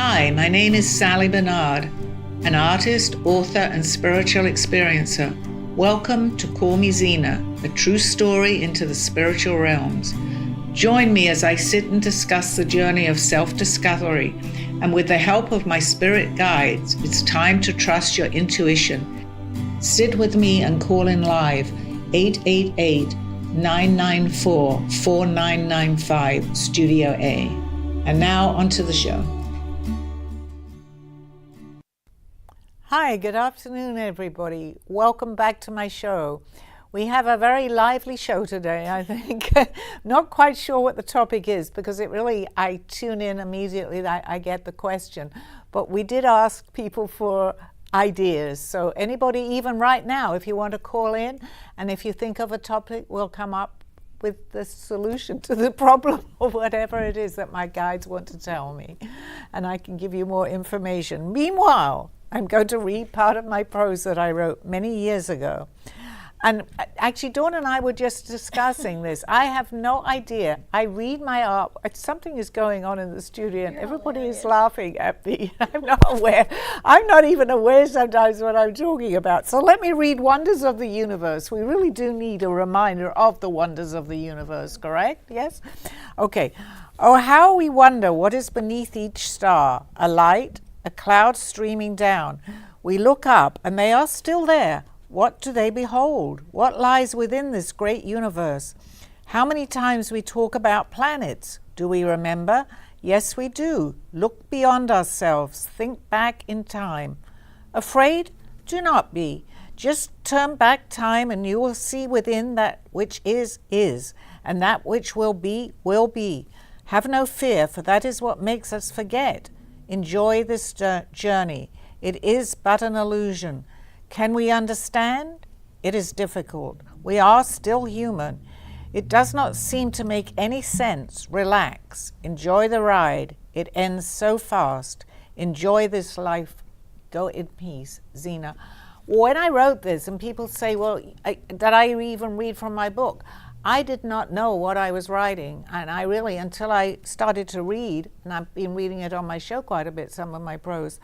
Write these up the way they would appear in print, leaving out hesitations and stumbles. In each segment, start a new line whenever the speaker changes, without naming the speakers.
Hi, my name is Sally Bernard, an artist, author, and spiritual experiencer. Welcome to Call Me Zena, a true story into the spiritual realms. Join me as I sit and discuss the journey of self-discovery, and with the help of my spirit guides, it's time to trust your intuition. Sit with me and call in live 888-994-4995 Studio A. And now onto the show. Hi, good afternoon, everybody. Welcome back to my show. We have a very lively show today, I think. Not quite sure what the topic is because I tune in immediately, I get the question. But we did ask people for ideas. So anybody, even right now, if you want to call in, and if you think of a topic, we'll come up with the solution to the problem or whatever it is that my guides want to tell me. And I can give you more information. Meanwhile, I'm going to read part of my prose that I wrote many years ago. And actually, Dawn and I were just discussing this. I have no idea. I read my art. Something is going on in the studio, and everybody is laughing at me. I'm not aware. I'm not even aware sometimes what I'm talking about. So let me read Wonders of the Universe. We really do need a reminder of the wonders of the universe, correct? Yes? Okay. Oh, how we wonder what is beneath each star. A light, a cloud streaming down. We look up, and they are still there. What do they behold? What lies within this great universe? How many times we talk about planets? Do we remember? Yes, we do. Look beyond ourselves. Think back in time. Afraid? Do not be. Just turn back time and you will see within that which is, and that which will be, will be. Have no fear, for that is what makes us forget. Enjoy this journey. It is but an illusion. Can we understand? It is difficult. We are still human. It does not seem to make any sense. Relax. Enjoy the ride. It ends so fast. Enjoy this life. Go in peace. Zena. When I wrote this, and people say, well, did I even read from my book? I did not know what I was writing. And I really, until I started to read, and I've been reading it on my show quite a bit, some of my prose,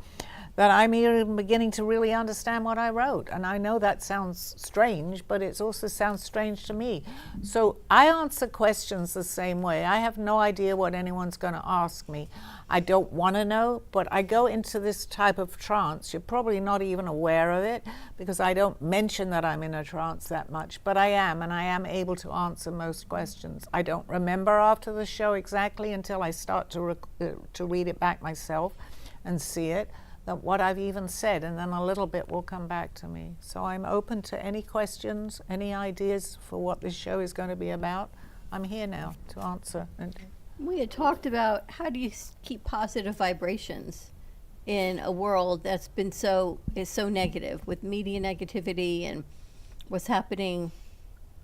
that I'm even beginning to really understand what I wrote. And I know that sounds strange, but it also sounds strange to me. So I answer questions the same way. I have no idea what anyone's going to ask me. I don't want to know, but I go into this type of trance. You're probably not even aware of it because I don't mention that I'm in a trance that much, but I am, and I am able to answer most questions. I don't remember after the show exactly until I start to read it back myself and see it. That what I've even said, and then a little bit will come back to me. So I'm open to any questions, any ideas for what this show is going to be about. I'm here now to answer.
We had talked about how do you keep positive vibrations in a world that's been so negative with media negativity and what's happening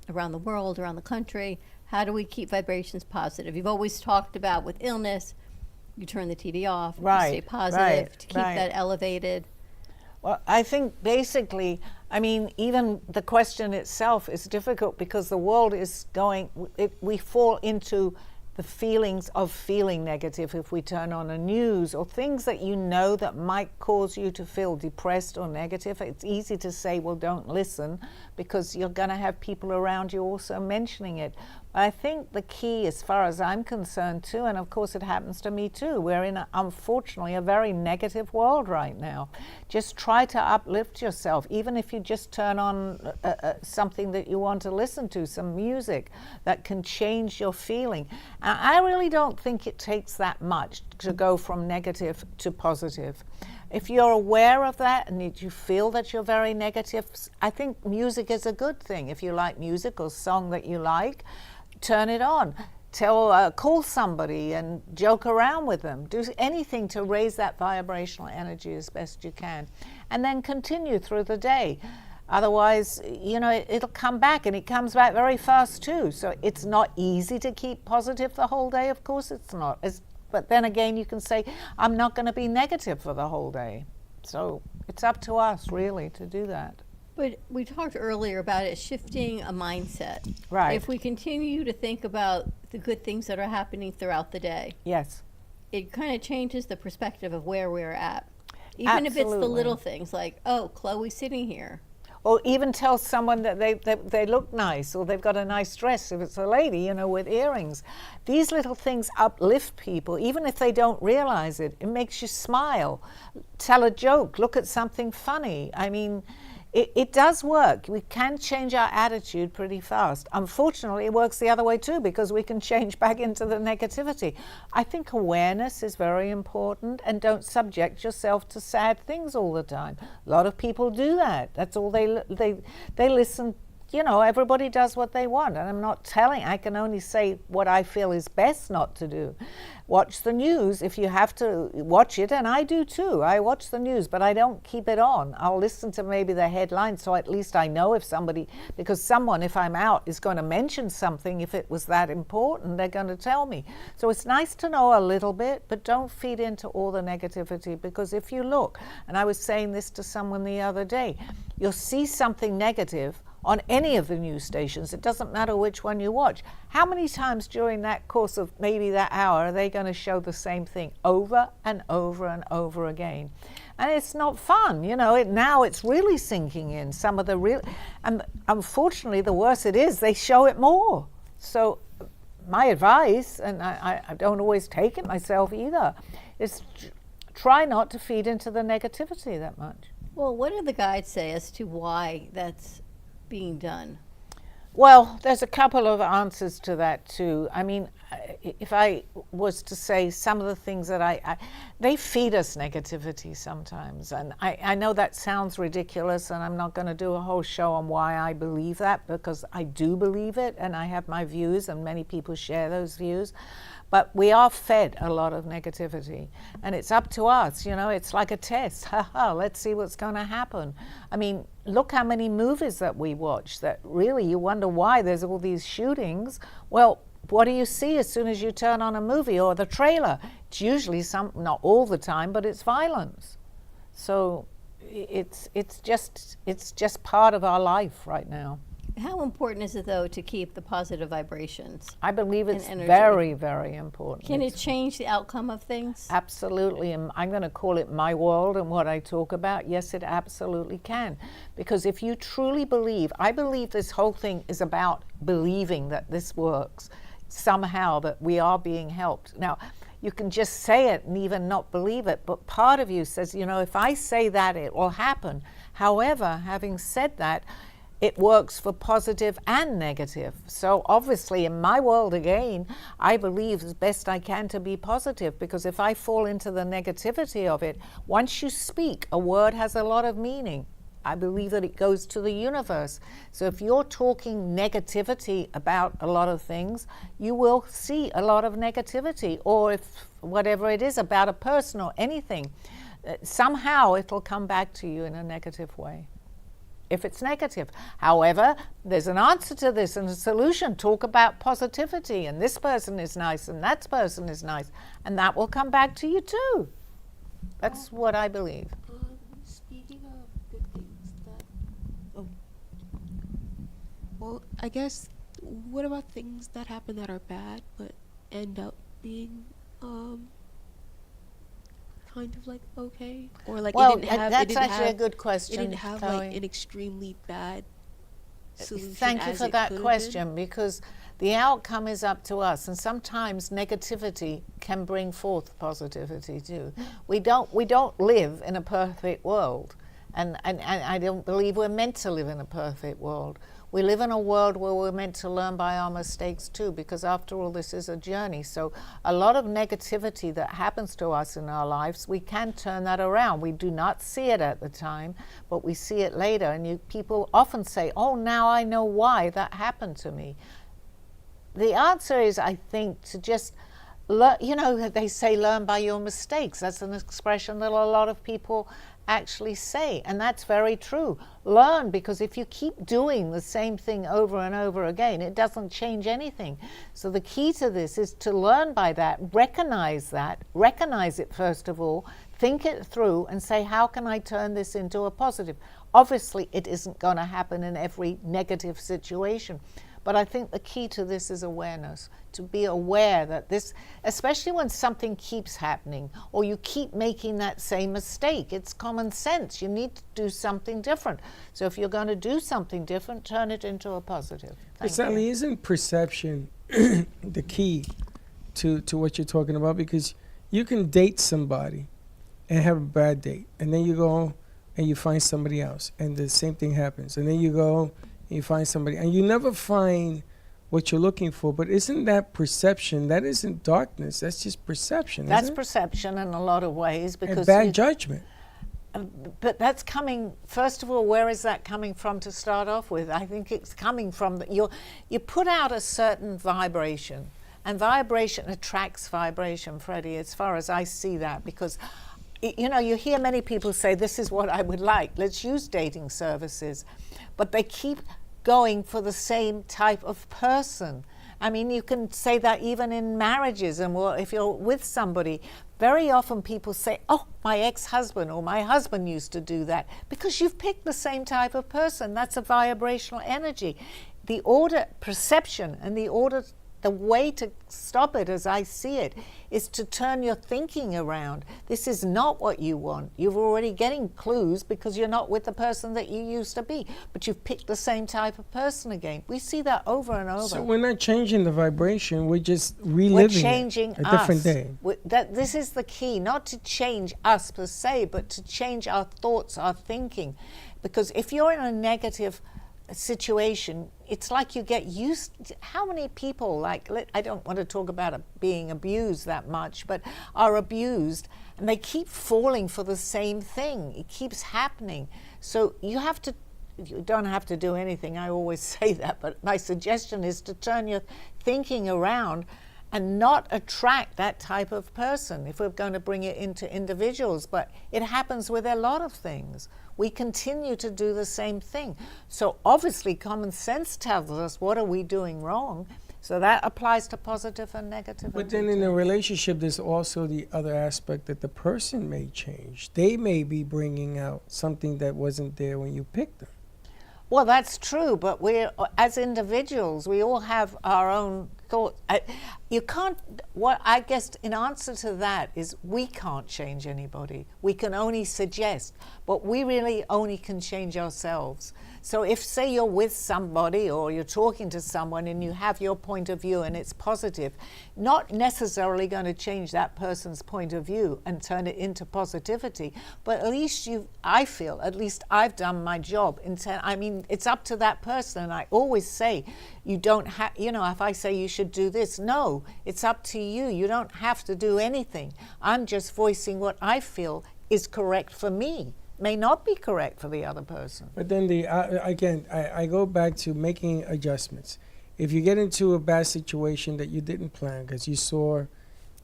around the world, around the country. How do we keep vibrations positive? You've always talked about with illness, you turn the TV off, you stay positive to keep that elevated.
Well, I think basically, even the question itself is difficult because the world is we fall into the feelings of feeling negative if we turn on the news or things that you know that might cause you to feel depressed or negative. It's easy to say, well, don't listen because you're going to have people around you also mentioning it. I think the key, as far as I'm concerned too, and of course it happens to me too, we're in, unfortunately, a very negative world right now. Just try to uplift yourself, even if you just turn on something that you want to listen to, some music that can change your feeling. I really don't think it takes that much to go from negative to positive. If you're aware of that and you feel that you're very negative, I think music is a good thing. If you like music or song that you like, turn it on. Call somebody and joke around with them. Do anything to raise that vibrational energy as best you can. And then continue through the day. Otherwise, it'll come back, and it comes back very fast too. So it's not easy to keep positive the whole day. Of course it's not. But then again, you can say, I'm not going to be negative for the whole day. So it's up to us, really, to do that.
But we talked earlier about it shifting a mindset.
Right.
If we continue to think about the good things that are happening throughout the day.
Yes.
it kind of changes the perspective of where we're at. Even if it's the
Absolutely.
little things like, oh, Chloe's sitting here.
Or even tell someone that they look nice, or they've got a nice dress if it's a lady, you know, with earrings. These little things uplift people, even if they don't realize it. It makes you smile. Tell a joke, look at something funny. I mean, it does work. We can change our attitude pretty fast. Unfortunately, it works the other way too, because we can change back into the negativity. I think awareness is very important, and don't subject yourself to sad things all the time. A lot of people do that. That's all they listen. You know, everybody does what they want, and I'm not telling, I can only say what I feel is best not to do. Watch the news if you have to watch it, and I do too. I watch the news, but I don't keep it on. I'll listen to maybe the headlines, so at least I know if somebody, because someone, if I'm out, is going to mention something. If it was that important, they're going to tell me. So it's nice to know a little bit, but don't feed into all the negativity, because if you look, and I was saying this to someone the other day, you'll see something negative on any of the news stations. It doesn't matter which one you watch. How many times during that course of maybe that hour are they going to show the same thing over and over and over again? And it's not fun, you know. Now it's really sinking in. Some of the real, and unfortunately, the worse it is, they show it more. So my advice, and I don't always take it myself either, is try not to feed into the negativity that much.
Well, what do the guides say as to why that's being done?
Well, there's a couple of answers to that too. I mean, if I was to say some of the things that they feed us negativity sometimes. And I know that sounds ridiculous, and I'm not going to do a whole show on why I believe that, because I do believe it, and I have my views, and many people share those views. But we are fed a lot of negativity, and it's up to us, you know, it's like a test. Let's see what's going to happen. I mean, look how many movies that we watch that really you wonder why there's all these shootings. Well, what do you see as soon as you turn on a movie or the trailer? It's usually not all the time, but it's violence. So it's just part of our life right now.
How important is it, though, to keep the positive vibrations?
I believe it's
energy?
Very, very important.
Can it change the outcome of things?
Absolutely, and I'm going to call it my world and what I talk about. Yes, it absolutely can. Because if you truly believe, I believe this whole thing is about believing that this works somehow, that we are being helped. Now, you can just say it and even not believe it, but part of you says, you know, if I say that, it will happen. However, having said that, it works for positive and negative. So obviously in my world, again, I believe as best I can to be positive, because if I fall into the negativity of it, once you speak, a word has a lot of meaning. I believe that it goes to the universe. So if you're talking negativity about a lot of things, you will see a lot of negativity, or if whatever it is about a person or anything, somehow it'll come back to you in a negative way. If it's negative. However, there's an answer to this and a solution. Talk about positivity, and this person is nice and that person is nice, and that will come back to you too. That's what I believe.
Speaking of good things well, I guess, what about things that happen that are bad but end up being kind of like okay, or like
Well,
it didn't have,
that's actually a good question.
It didn't have like an extremely bad solution.
Thank you for that question, because the outcome is up to us, and sometimes negativity can bring forth positivity too. We don't live in a perfect world, and I don't believe we're meant to live in a perfect world. We live in a world where we're meant to learn by our mistakes too, because after all, this is a journey. So a lot of negativity that happens to us in our lives, we can turn that around. We do not see it at the time, but we see it later. And people often say, oh, now I know why that happened to me. The answer is, I think, to just you know, they say learn by your mistakes. That's an expression that a lot of people actually say, and that's very true. Learn, because if you keep doing the same thing over and over again, it doesn't change anything. So the key to this is to learn by that, recognize it first of all, think it through and say, how can I turn this into a positive? Obviously, it isn't going to happen in every negative situation, But I think the key to this is awareness, to be aware that this, especially when something keeps happening or you keep making that same mistake, it's common sense. You need to do something different. So if you're going to do something different, turn it into a positive.
But Sally, isn't perception the key to what you're talking about? Because you can date somebody and have a bad date, and then you go and you find somebody else, and the same thing happens. And then you go and you find somebody, and you never find what you're looking for. But isn't that perception? That isn't darkness. That's just perception.
That's
isn't it?
Perception in a lot of ways, because
And bad judgment.
But that's coming, first of all, where is that coming from to start off with? I think it's coming from that you put out a certain vibration, and vibration attracts vibration, Freddie, as far as I see that, because you know, you hear many people say, this is what I would like, let's use dating services, but they keep going for the same type of person. I mean, you can say that even in marriages, and if you're with somebody, very often people say, oh, my ex-husband or my husband used to do that, because you've picked the same type of person. That's a vibrational energy. The perception and the way to stop it, as I see it, is to turn your thinking around. This is not what you want. You're already getting clues because you're not with the person that you used to be, but you've picked the same type of person again. We see that over and over.
So we're not changing the vibration. We're just reliving
We're changing
a different
us.
day.
This is the key, not to change us per se, but to change our thoughts, our thinking. Because if you're in a negative situation, it's like you get used to, how many people, like, I don't want to talk about being abused that much, but are abused, and they keep falling for the same thing. It keeps happening. So you don't have to do anything, I always say that, but my suggestion is to turn your thinking around and not attract that type of person, if we're going to bring it into individuals. But it happens with a lot of things. We continue to do the same thing. So obviously common sense tells us, what are we doing wrong? So that applies to positive and negative.
But then in a relationship, there's also the other aspect that the person may change. They may be bringing out something that wasn't there when you picked them.
Well, that's true, but as individuals, we all have our own thoughts. You can't, what I guess in answer to that is, we can't change anybody. We can only suggest, but we really only can change ourselves. So if, say, you're with somebody or you're talking to someone and you have your point of view and it's positive, not necessarily going to change that person's point of view and turn it into positivity, but at least I feel, at least I've done my job. I mean, it's up to that person. And I always say, you don't have, you know, if I say you should do this, no, it's up to you. You don't have to do anything. I'm just voicing what I feel is correct for me. May not be correct for the other person.
But then I go back to making adjustments. If you get into a bad situation that you didn't plan, because you saw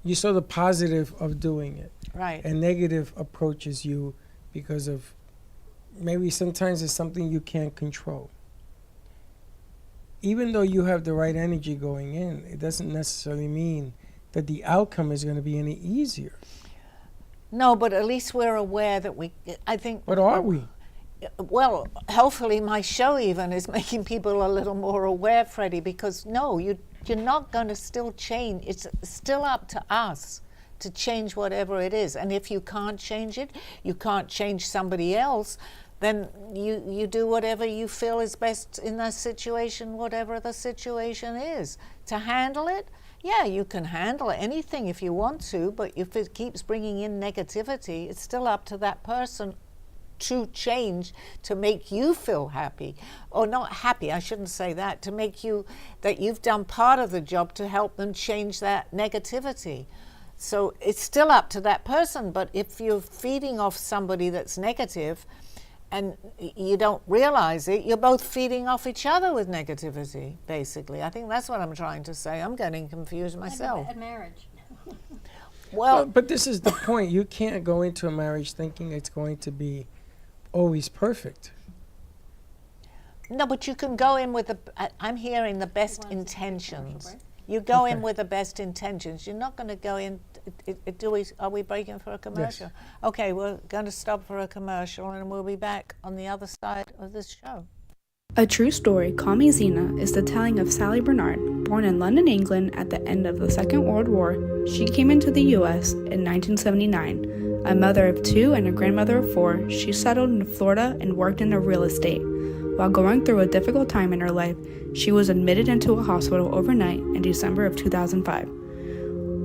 the positive of doing it,
right,
and negative approaches you because of maybe sometimes it's something you can't control. Even though you have the right energy going in, it doesn't necessarily mean that the outcome is going to be any easier.
No, but at least we're aware that I think.
But are we?
Well, hopefully my show even is making people a little more aware, Freddie, because no, you're not going to still change. It's still up to us to change whatever it is. And if you can't change it, you can't change somebody else, then you do whatever you feel is best in that situation, whatever the situation is. To handle it, yeah, you can handle anything if you want to, but if it keeps bringing in negativity, it's still up to that person to change, to make you feel happy. Or not happy, I shouldn't say that, to make you, that you've done part of the job to help them change that negativity. So it's still up to that person, but if you're feeding off somebody that's negative, and you don't realize it, you're both feeding off each other with negativity, basically. I think that's what I'm trying to say. I'm getting confused myself.
Like a marriage.
Well,
but this is the point. You can't go into a marriage thinking it's going to be always perfect.
no, but you can go in with I'm hearing the best intentions. You go in with the best intentions. You're not going to go in. Are we breaking for a commercial?
Yes.
Okay, we're going to stop for a commercial, and we'll be back on the other side of this show.
A true story, Call Me Zena, is the telling of Sally Bernard. Born in London, England at the end of the Second World War, she came into the U.S. in 1979. A mother of 2 and a grandmother of 4, she settled in Florida and worked in real estate. While going through a difficult time in her life, she was admitted into a hospital overnight in December of 2005.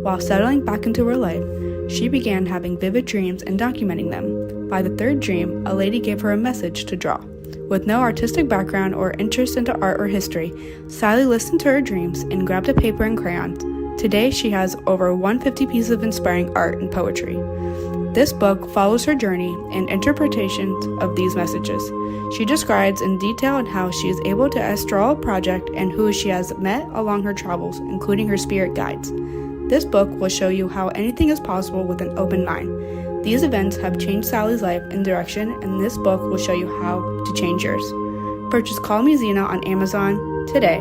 While settling back into her life, she began having vivid dreams and documenting them. By the 3rd dream, a lady gave her a message to draw. With no artistic background or interest into art or history, Sally listened to her dreams and grabbed a paper and crayons. Today, she has over 150 pieces of inspiring art and poetry. This book follows her journey and interpretations of these messages. She describes in detail on how she is able to astral a project and who she has met along her travels, including her spirit guides. This book will show you how anything is possible with an open mind. These events have changed Sally's life and direction, and this book will show you how to change yours. Purchase Call Me Zena on Amazon today,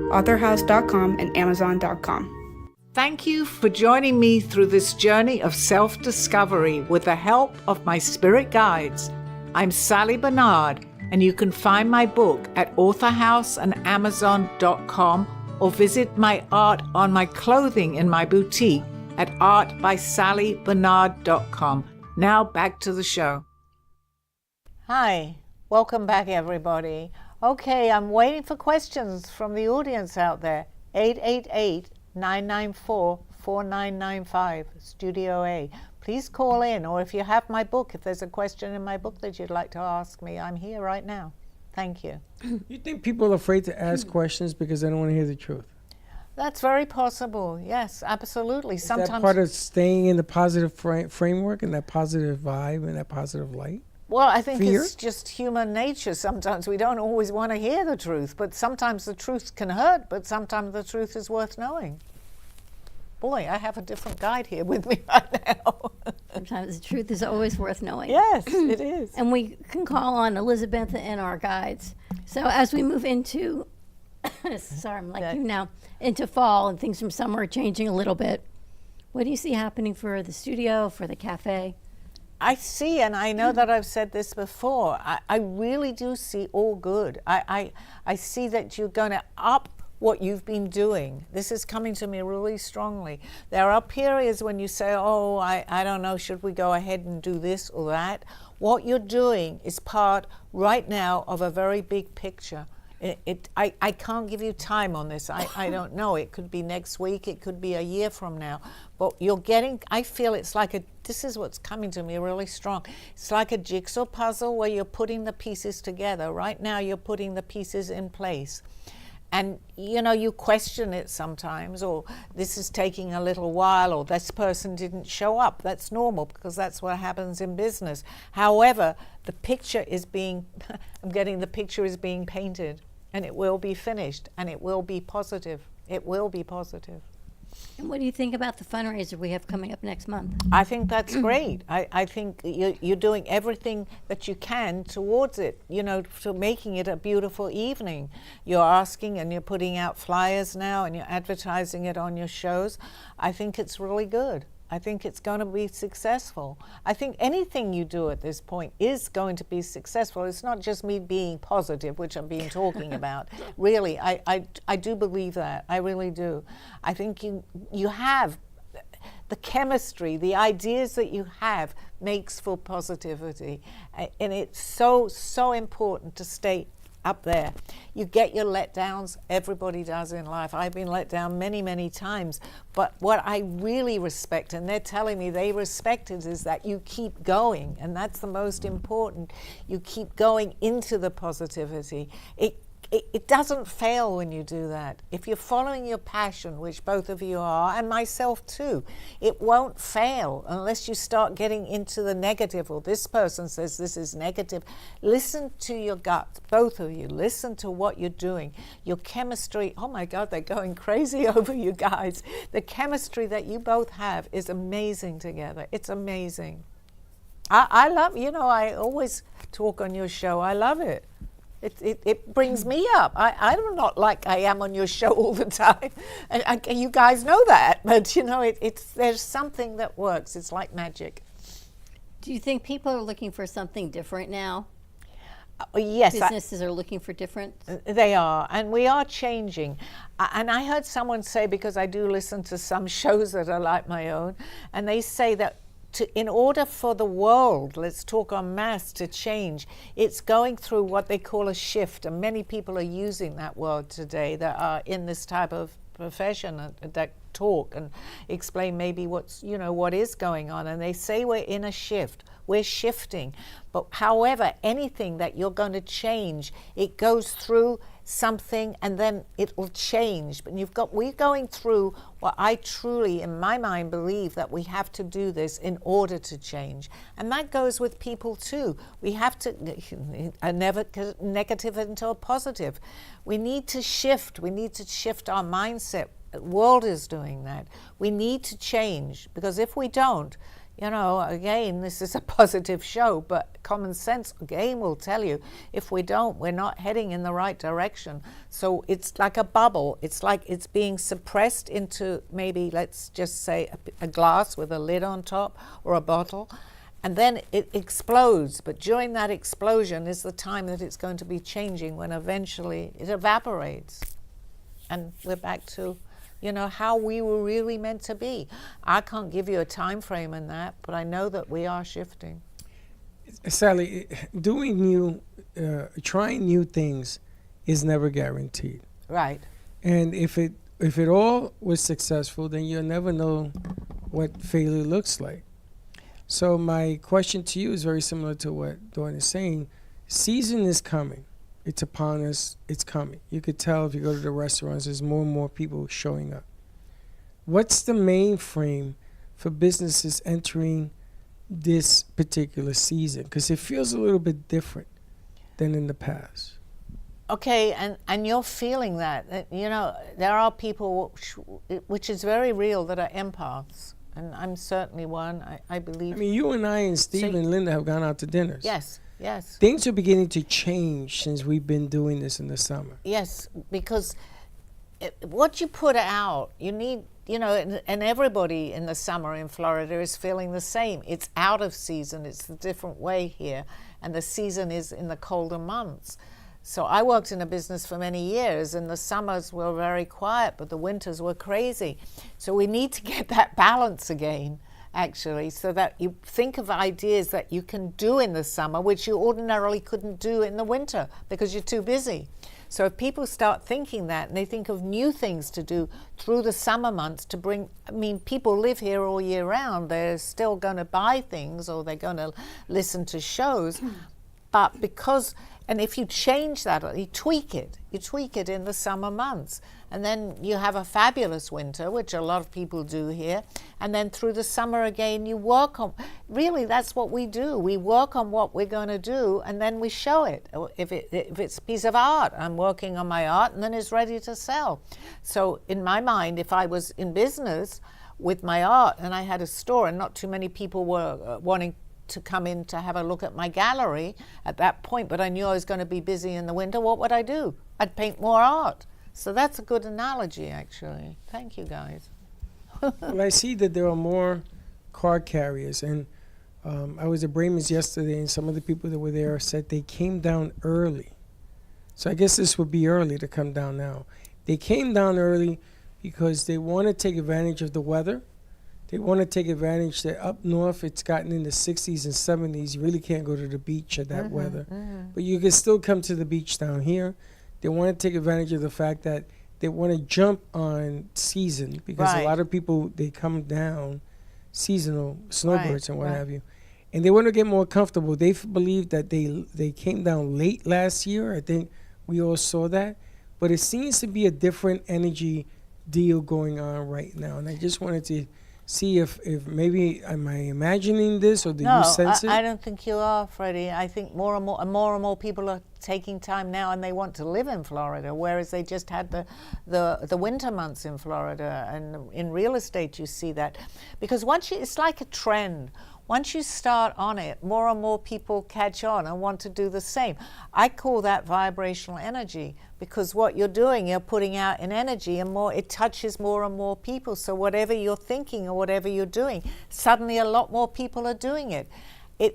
authorhouse.com and amazon.com.
Thank you for joining me through this journey of self-discovery with the help of my spirit guides. I'm Sally Bernard, and you can find my book at authorhouse and amazon.com or visit my art on my clothing in my boutique at artbysallybernard.com. Now back to the show. Hi, welcome back everybody. Okay, I'm waiting for questions from the audience out there. 888-994-4995, Studio A. Please call in, or if you have my book, if there's a question in my book that you'd like to ask me, I'm here right now. Thank you.
You think people are afraid to ask questions because they don't want to hear the truth?
That's very possible. Yes, absolutely.
Is that part of staying in the positive framework and that positive vibe and that positive light?
Well, I think
Fear?
it's just human nature. Sometimes we don't always want to hear the truth, but sometimes the truth can hurt, but sometimes the truth is worth knowing. Boy, I have a different guide here with me right now.
Sometimes the truth is always worth knowing.
Yes, it is.
And we can call on Elizabeth and our guides. So as we move into, sorry, I'm like you now, into fall and things from summer are changing a little bit, what do you see happening for the studio, for the cafe?
I see, and I know that I've said this before, I really do see all good. I see that you're going to up what you've been doing. This is coming to me really strongly. There are periods when you say, oh, I don't know, should we go ahead and do this or that? What you're doing is part right now of a very big picture. I can't give you time on this. I don't know. It could be next week. It could be a year from now. But you're getting, I feel it's like this is what's coming to me really strong. It's like a jigsaw puzzle where you're putting the pieces together. Right now you're putting the pieces in place. And, you know, you question it sometimes, or this is taking a little while, or this person didn't show up. That's normal because that's what happens in business. However, the picture is being, the picture is being painted, and it will be finished, and it will be positive. It will be positive.
And what do you think about the fundraiser we have coming up next month?
I think that's great. I think you're doing everything that you can towards it, you know, to making it a beautiful evening. You're asking and you're putting out flyers now and you're advertising it on your shows. I think it's really good. I think it's going to be successful. I think anything you do at this point is going to be successful. It's not just me being positive, which I've been talking about. Really, I do believe that. I really do. I think you have the chemistry, the ideas that you have makes for positivity. And it's so important to stay up there. You get your letdowns. Everybody does in life. I've been let down many, many times. But what I really respect, and they're telling me they respect it, is that you keep going. And that's the most important. You keep going into the positivity. It doesn't fail when you do that. If you're following your passion, which both of you are, and myself too, it won't fail unless you start getting into the negative, or this person says this is negative. Listen to your gut, both of you. Listen to what you're doing. Your chemistry, oh my God, they're going crazy over you guys. The chemistry that you both have is amazing together. It's amazing. I love, you know, I always talk on your show. I love it. It brings me up. I'm not like I am on your show all the time. And you guys know that. But, you know, there's something that works. It's like magic.
Do you think people are looking for something different now?
Yes,
businesses are looking for different.
they are, and we are changing. And I heard someone say, because I do listen to some shows that are like my own, and they say that in order for the world, let's talk en masse, to change, it's going through what they call a shift. And many people are using that word today that are in this type of profession that talk and explain maybe what is going on. And they say we're in a shift. We're shifting. But however, anything that you're going to change, it goes through something and then it will change. But we're going through what I truly, in my mind, believe that we have to do this in order to change. And that goes with people too. We have to a negative into a positive. We need to shift. We need to shift our mindset. The world is doing that. We need to change, because if we don't, again, this is a positive show, but common sense again will tell you, if we don't, we're not heading in the right direction. So it's like a bubble. It's like it's being suppressed into maybe, let's just say, a glass with a lid on top, or a bottle, and then it explodes. But during that explosion is the time that it's going to be changing, when eventually it evaporates. And we're back to how we were really meant to be. I can't give you a time frame in that, but I know that we are shifting.
Sally, trying new things is never guaranteed.
Right.
And if it all was successful, then you'll never know what failure looks like. So my question to you is very similar to what Dawn is saying. Season is coming. It's upon us. It's coming. You could tell if you go to the restaurants, there's more and more people showing up. What's the main frame for businesses entering this particular season? Because it feels a little bit different than in the past.
Okay, and you're feeling that. There are people, which is very real, that are empaths. And I'm certainly one, I believe.
I mean, you and I and Steve and Linda have gone out to dinners.
Yes. Yes.
Things are beginning to change since we've been doing this in the summer.
Yes, because what you put out, you need, and everybody in the summer in Florida is feeling the same. It's out of season. It's a different way here. And the season is in the colder months. So I worked in a business for many years, and the summers were very quiet, but the winters were crazy. So we need to get that balance again, actually, so that you think of ideas that you can do in the summer, which you ordinarily couldn't do in the winter because you're too busy. So if people start thinking that, and they think of new things to do through the summer months to bring, people live here all year round. They're still going to buy things, or they're going to listen to shows. But and if you change that, you tweak it in the summer months. And then you have a fabulous winter, which a lot of people do here. And then through the summer again, you work on, really that's what we do. We work on what we're going to do, and then we show it. If it's a piece of art, I'm working on my art, and then it's ready to sell. So in my mind, if I was in business with my art and I had a store and not too many people were wanting to come in to have a look at my gallery at that point, but I knew I was going to be busy in the winter, what would I do? I'd paint more art. So that's a good analogy, actually. Thank you, guys.
Well, I see that there are more car carriers, and I was at Brayman's yesterday, and some of the people that were there said they came down early. So I guess this would be early to come down now. They came down early because they want to take advantage of the weather. They want to take advantage that up north it's gotten in the 60s and 70s. You really can't go to the beach at that weather. But you can still come to the beach down here. They want to take advantage of the fact that they want to jump on season, because a lot of people, they come down seasonal snowbirds and what have you. And they want to get more comfortable. They believe that they came down late last year. I think we all saw that. But it seems to be a different energy deal going on right now. And I just wanted to see if maybe, am I imagining this, or do you sense it?
No, I don't think you are, Freddie. I think more and more people are taking time now, and they want to live in Florida, whereas they just had the winter months in Florida. And in real estate, you see that. Because it's like a trend. Once you start on it, more and more people catch on and want to do the same. I call that vibrational energy, because what you're doing, you're putting out an energy, and it touches more and more people. So whatever you're thinking or whatever you're doing, suddenly a lot more people are doing it.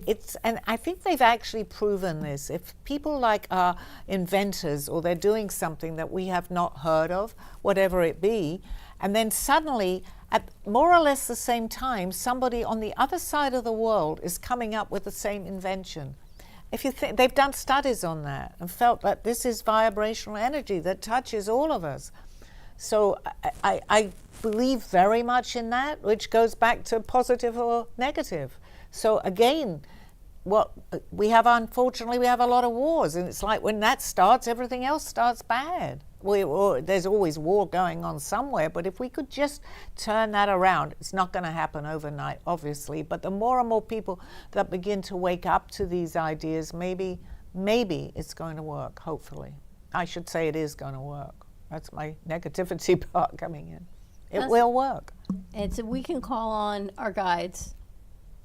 it's, and I think they've actually proven this. If people like are inventors or they're doing something that we have not heard of, whatever it be, and then suddenly at more or less the same time, somebody on the other side of the world is coming up with the same invention. If you think, they've done studies on that and felt that this is vibrational energy that touches all of us. So I believe very much in that, which goes back to positive or negative. So again, what we have, unfortunately, we have a lot of wars, and it's like when that starts, everything else starts bad. There's always war going on somewhere, but if we could just turn that around, it's not going to happen overnight, obviously, but the more and more people that begin to wake up to these ideas, maybe it's going to work, hopefully. I should say it is going to work. That's my negativity part coming in. It will work.
And so we can call on our guides,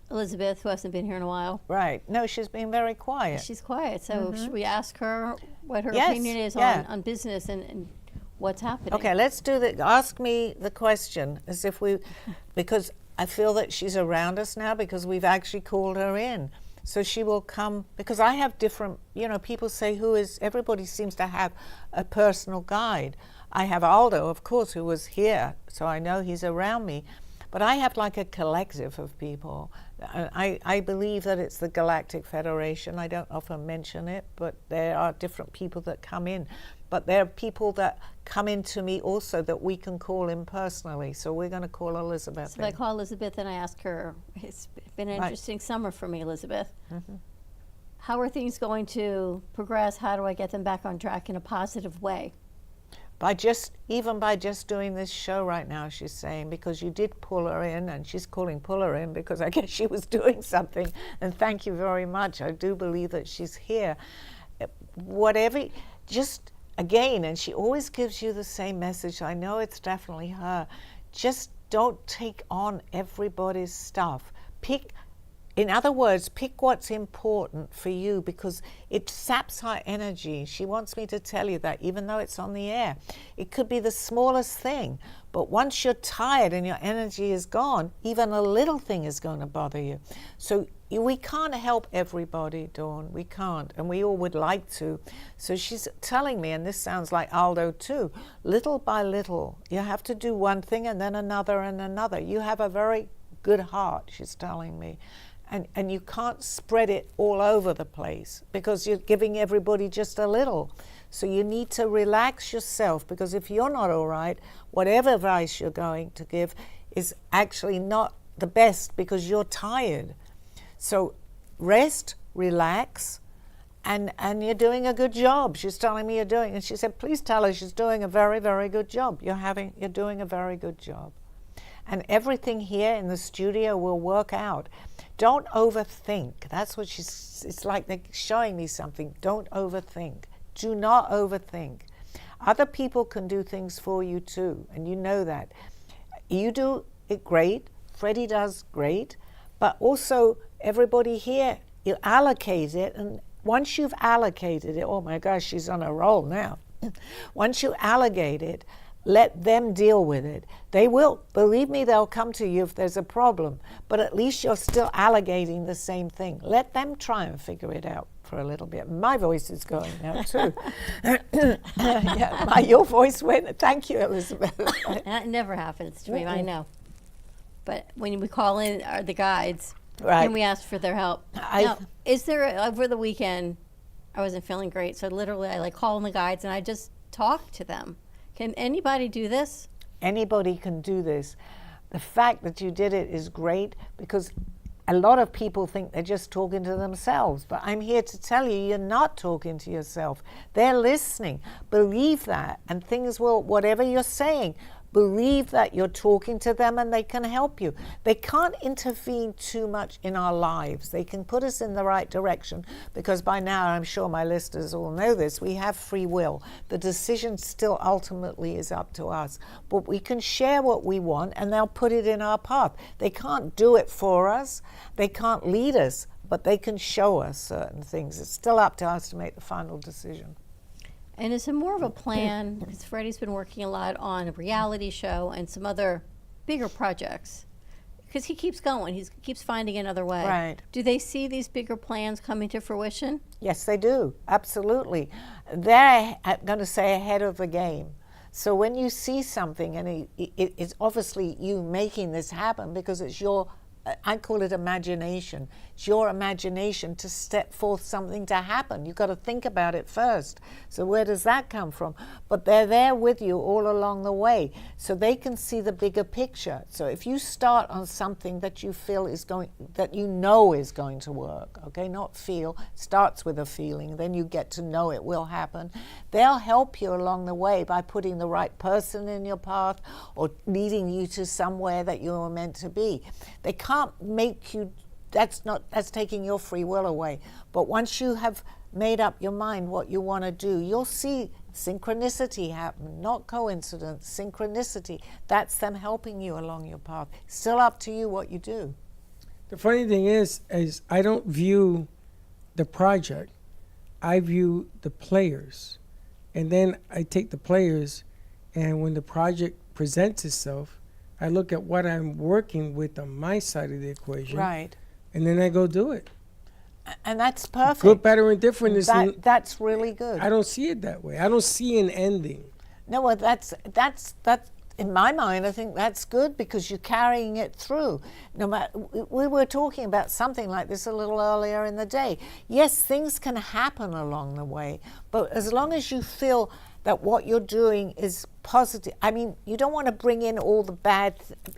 Elizabeth, who hasn't been here in a while.
Right. No, she's been very quiet.
She's quiet. So should we ask her what her
Yes,
opinion is
yeah.
on business and what's happening?
Okay, let's do the, ask me the question as if we, because I feel that she's around us now because we've actually called her in. So she will come, because I have different, people say everybody seems to have a personal guide. I have Aldo, of course, who was here, so I know he's around me. But I have like a collective of people. I believe that it's the Galactic Federation. I don't often mention it, but there are different people that come in. But there are people that come in to me also that we can call in personally. So we're going to call Elizabeth
So if I call Elizabeth and I ask her, it's been an interesting summer for me, Elizabeth. How are things going to progress? How do I get them back on track in a positive way?
Even by just doing this show right now, she's saying, because you did pull her in, and she's calling pull her in because I guess she was doing something. And thank you very much. I do believe that she's here. Whatever, just again, and she always gives you the same message. I know it's definitely her. Just don't take on everybody's stuff. In other words, pick what's important for you, because it saps her energy. She wants me to tell you that, even though it's on the air. It could be the smallest thing, but once you're tired and your energy is gone, even a little thing is going to bother you. So we can't help everybody, Dawn. We can't, and we all would like to. So she's telling me, and this sounds like Aldo too, little by little, you have to do one thing and then another and another. You have a very good heart, she's telling me. And you can't spread it all over the place because you're giving everybody just a little. So you need to relax yourself, because if you're not all right, whatever advice you're going to give is actually not the best because you're tired. So rest, relax, and you're doing a good job. She's telling me you're doing, and she said, please tell her she's doing a very, very good job. You're doing a very good job. And everything here in the studio will work out. Don't overthink. That's what it's like they're showing me something. Don't overthink. Do not overthink. Other people can do things for you too, and you know that. You do it great. Freddie does great. But also everybody here, you allocate it, and once you've allocated it, oh my gosh, she's on a roll now. Once you allocate it, let them deal with it. They will. Believe me, they'll come to you if there's a problem. But at least you're still allocating the same thing. Let them try and figure it out for a little bit. My voice is going now, too. Your voice went. Thank you, Elizabeth.
That never happens to me, I know. But when we call in the guides,
Right.
and we ask for their help. Now, is there, over the weekend, I wasn't feeling great, so literally I call in the guides and I just talk to them. Can anybody do this?
Anybody can do this. The fact that you did it is great, because a lot of people think they're just talking to themselves. But I'm here to tell you, you're not talking to yourself. They're listening. Believe that, and things will, whatever you're saying, believe that you're talking to them and they can help you. They can't intervene too much in our lives. They can put us in the right direction, because by now, I'm sure my listeners all know this, we have free will. The decision still ultimately is up to us. But we can share what we want and they'll put it in our path. They can't do it for us. They can't lead us, but they can show us certain things. It's still up to us to make the final decision.
And is it more of a plan, because Freddie's been working a lot on a reality show and some other bigger projects. because he keeps going. He keeps finding another way.
Right.
Do they see these bigger plans coming to fruition?
Yes, they do. Absolutely. They're going to say ahead of the game. So when you see something, and it's obviously you making this happen because it's your, I call it imagination. It's your imagination to step forth something to happen. You've got to think about it first. So where does that come from? But they're there with you all along the way, so they can see the bigger picture. So if you start on something that you feel is going, that you know is going to work, okay, not feel, starts with a feeling, then you get to know it will happen. They'll help you along the way by putting the right person in your path or leading you to somewhere that you were meant to be. They can't make you, that's taking your free will away. But once you have made up your mind what you want to do, you'll see synchronicity happen, not coincidence, synchronicity. That's them helping you along your path. Still up to you what you do.
The funny thing is I don't view the project. I view the players. And then I take the players, and when the project presents itself, I look at what I'm working with on my side of the equation.
Right.
And then I go do it.
And that's perfect.
Good, better, and different is
that's really good.
I don't see it that way. I don't see an ending.
No, well, that's in my mind. I think that's good because you're carrying it through. No matter, we were talking about something like this a little earlier in the day. Yes, things can happen along the way, but as long as you feel that what you're doing is positive. I mean, you don't want to bring in all the bad,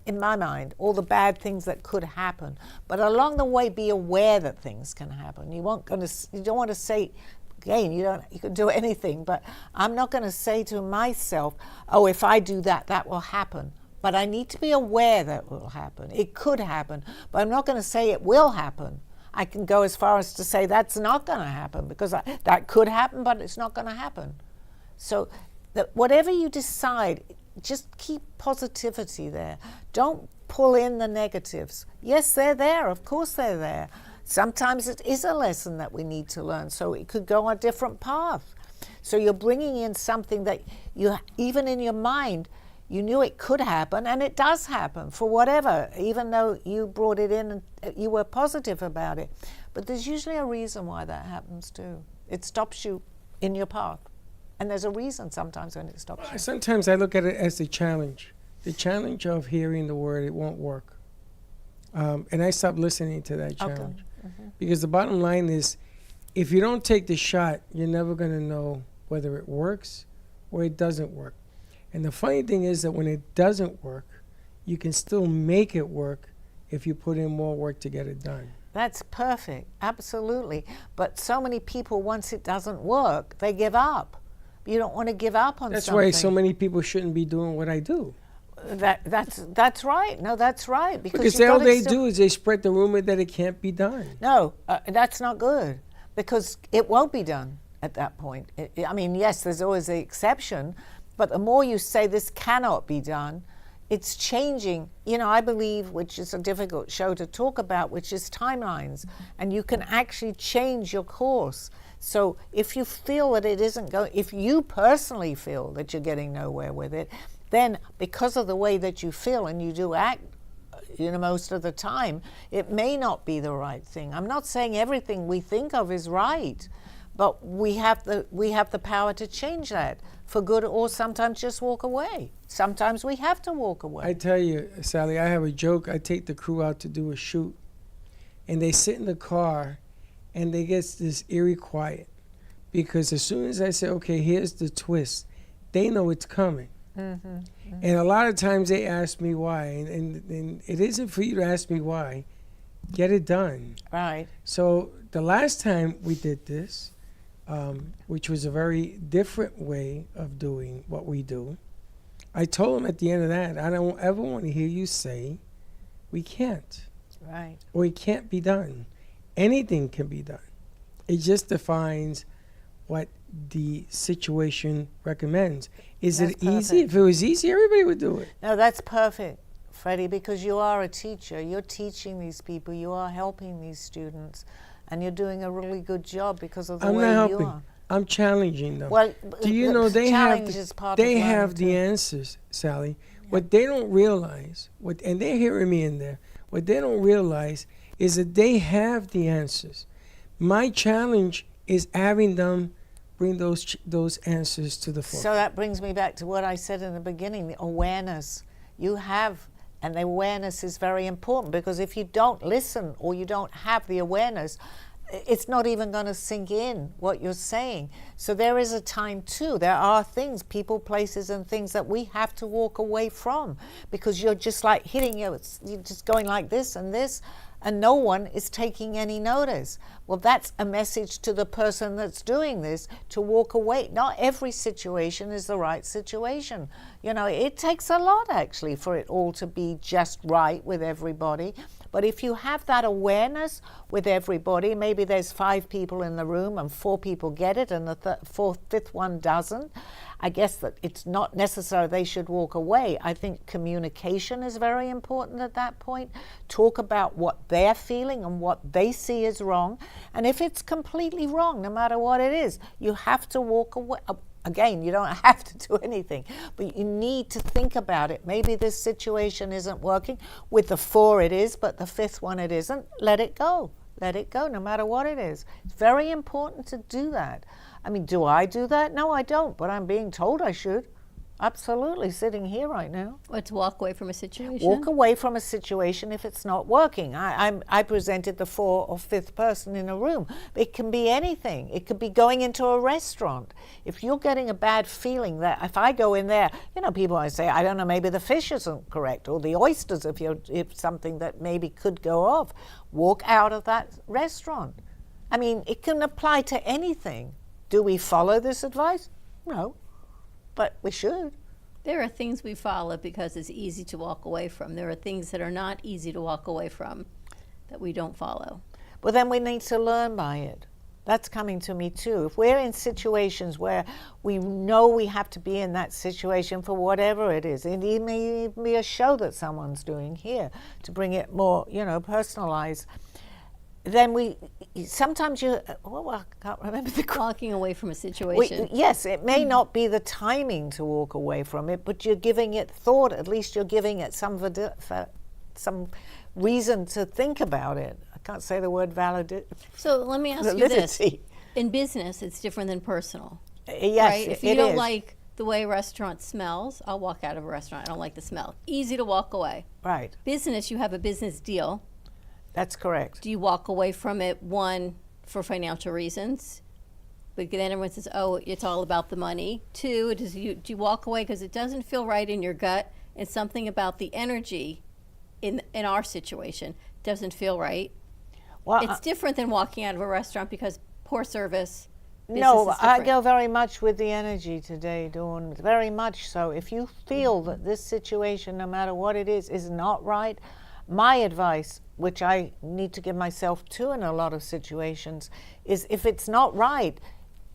in my mind, all the bad things that could happen. But along the way, be aware that things can happen. You don't want to say, again, you can do anything, but I'm not going to say to myself, oh, if I do that, that will happen. But I need to be aware that it will happen. It could happen, but I'm not going to say it will happen. I can go as far as to say that's not going to happen because that could happen, but it's not going to happen. So that whatever you decide, just keep positivity there. Don't pull in the negatives. Yes, they're there. Of course they're there. Sometimes it is a lesson that we need to learn, so it could go on a different path. So you're bringing in something that you, even in your mind, you knew it could happen, and it does happen for whatever, even though you brought it in and you were positive about it. But there's usually a reason why that happens too. It stops you in your path. And there's a reason sometimes when it stops you.
Sometimes I look at it as the challenge of hearing the word, it won't work. And I stopped listening to that challenge.
Okay. Mm-hmm.
Because the bottom line is, if you don't take the shot, you're never going to know whether it works or it doesn't work. And the funny thing is that when it doesn't work, you can still make it work if you put in more work to get it done.
That's perfect, absolutely. But so many people, once it doesn't work, they give up. You don't want to give up on
That's
something.
why so many people shouldn't be doing what I do.
That's right. No, that's right.
Because all they do is they spread the rumor that it can't be done.
No, that's not good because it won't be done at that point. I mean, yes, there's always the exception, but the more you say this cannot be done, it's changing. You know, I believe, which is a difficult show to talk about, which is timelines, and you can actually change your course. So if you feel that it isn't going, if you personally feel that you're getting nowhere with it, then because of the way that you feel and you do act, most of the time, it may not be the right thing. I'm not saying everything we think of is right, but we have the power to change that for good, or sometimes just walk away. Sometimes we have to walk away.
I tell you, Sally, I have a joke. I take the crew out to do a shoot, and they sit in the car, and they get this eerie quiet, because as soon as I say, okay, here's the twist, they know it's coming. Mm-hmm, mm-hmm. And a lot of times they ask me why, and it isn't for you to ask me why. Get it done.
Right.
So the last time we did this, which was a very different way of doing what we do, I told them at the end of that, I don't ever want to hear you say, we can't.
Right.
Or it can't be done. Anything can be done. It just defines what the situation recommends. Is
That's
it easy?
perfect.
If it was easy, everybody would do it.
No, that's perfect, Freddie, because you are a teacher. You're teaching these people. You are helping these students. And you're doing a really good job because of the
I'm
way
not
you
helping.
are.
I'm challenging them.
Well,
do you
the
know they
challenge
have
is part
they
of
have the
learning too.
answers, Sally. What they don't realize, and they're hearing me in there, What they don't realize is that they have the answers. My challenge is having them bring those answers to the fore.
So that brings me back to what I said in the beginning, the awareness. You have, and the awareness is very important, because if you don't listen or you don't have the awareness, it's not even going to sink in what you're saying. So there is a time too. There are things, people, places, and things that we have to walk away from, because you're just like hitting you. You're just going like this, and no one is taking any notice. Well, that's a message to the person that's doing this to walk away. Not every situation is the right situation. You know, it takes a lot actually for it all to be just right with everybody. But if you have that awareness with everybody, maybe there's 5 people in the room and 4 people get it and the fifth one doesn't. I guess that it's not necessary they should walk away. I think communication is very important at that point. Talk about what they're feeling and what they see as wrong. And if it's completely wrong, no matter what it is, you have to walk away. Again, you don't have to do anything, but you need to think about it. Maybe this situation isn't working. With the 4 it is, but the 5th one it isn't. Let it go. Let it go, no matter what it is. It's very important to do that. I mean, do I do that? No, I don't, but I'm being told I should. Absolutely, sitting here right now.
Let's walk away from a situation.
Walk away from a situation if it's not working. I presented the 4th or 5th person in a room. It can be anything. It could be going into a restaurant. If you're getting a bad feeling that if I go in there, you know, people might say, I don't know, maybe the fish isn't correct, or the oysters, if something that maybe could go off. Walk out of that restaurant. I mean, it can apply to anything. Do we follow this advice? No. But we should.
There are things we follow because it's easy to walk away from. There are things that are not easy to walk away from that we don't follow.
Well, then we need to learn by it. That's coming to me too. If we're in situations where we know we have to be in that situation for whatever it is, it may even be a show that someone's doing here to bring it more, you know, personalized. Then sometimes I can't remember the
Walking away from a situation.
yes, it may not be the timing to walk away from it, but you're giving it thought. At least you're giving it some reason to think about it. I can't say the word valid.
So let me ask you this. In business, it's different than personal.
Yes,
right? If you don't like the way a restaurant smells, I'll walk out of a restaurant. I don't like the smell. Easy to walk away.
Right.
Business, you have a business deal.
That's correct.
Do you walk away from it, 1, for financial reasons? But then everyone says, oh, it's all about the money. 2, do you walk away because it doesn't feel right in your gut, and something about the energy in our situation doesn't feel right? Well, it's different than walking out of a restaurant because poor service.
No, I go very much with the energy today, Dawn. Very much so. If you feel that this situation, no matter what it is not right, my advice, which I need to give myself to in a lot of situations, is if it's not right,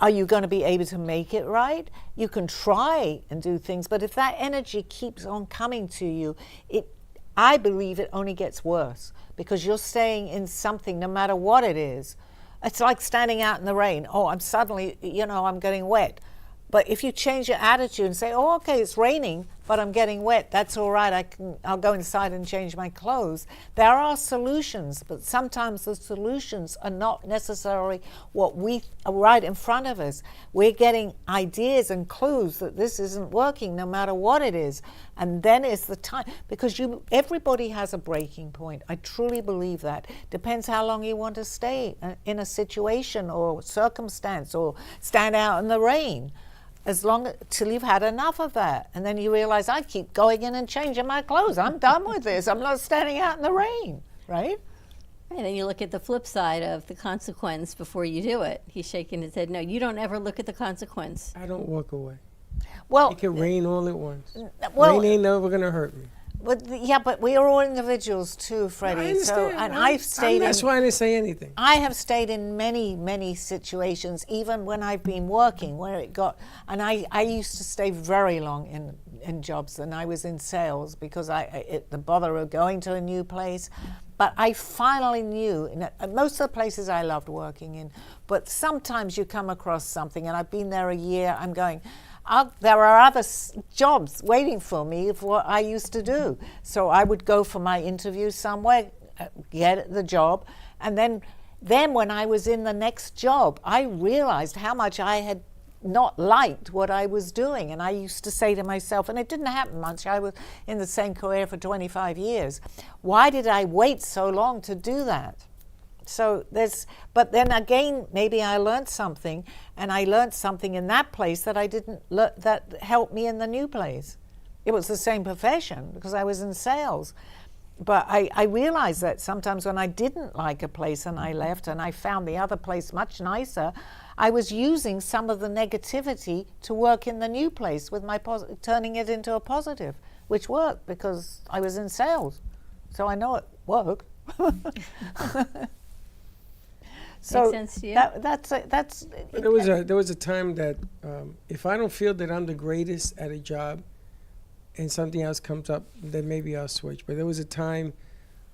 are you going to be able to make it right? You can try and do things, but if that energy keeps on coming to you, I believe it only gets worse, because you're staying in something no matter what it is. It's like standing out in the rain. Oh, I'm suddenly, I'm getting wet. But if you change your attitude and say, oh, okay, it's raining, but I'm getting wet, that's all right, I'll go inside and change my clothes. There are solutions, but sometimes the solutions are not necessarily what we are right in front of us. We're getting ideas and clues that this isn't working no matter what it is. And then is the time, because everybody has a breaking point. I truly believe that. Depends how long you want to stay in a situation or circumstance or stand out in the rain. Till you've had enough of that. And then you realize, I keep going in and changing my clothes. I'm done with this. I'm not standing out in the rain, right?
Right, and you look at the flip side of the consequence before you do it. He's shaking his head. No, you don't ever look at the consequence.
I don't walk away.
Well,
it can rain all at once.
Well,
rain ain't never going to hurt me.
But we are all individuals too, Freddie.
I understand.
I've stayed.
That's why I didn't say anything.
I have stayed in many, many situations, even when I've been working, where it got. And I used to stay very long in jobs, and I was in sales because the bother of going to a new place. But I finally knew. Most of the places I loved working in, but sometimes you come across something, and I've been there a year. I'm going, there are other jobs waiting for me of what I used to do. So I would go for my interview somewhere, get the job, and then when I was in the next job, I realized how much I had not liked what I was doing. And I used to say to myself, and it didn't happen much, I was in the same career for 25 years, why did I wait so long to do that? So but then again, maybe I learned something, and I learned something in that place that I didn't that helped me in the new place. It was the same profession because I was in sales. But I realized that sometimes when I didn't like a place and I left and I found the other place much nicer, I was using some of the negativity to work in the new place with my turning it into a positive, which worked because I was in sales. So I know it worked. So
Makes sense to you?
that's.
There was a time that if I don't feel that I'm the greatest at a job, and something else comes up, then maybe I'll switch. But there was a time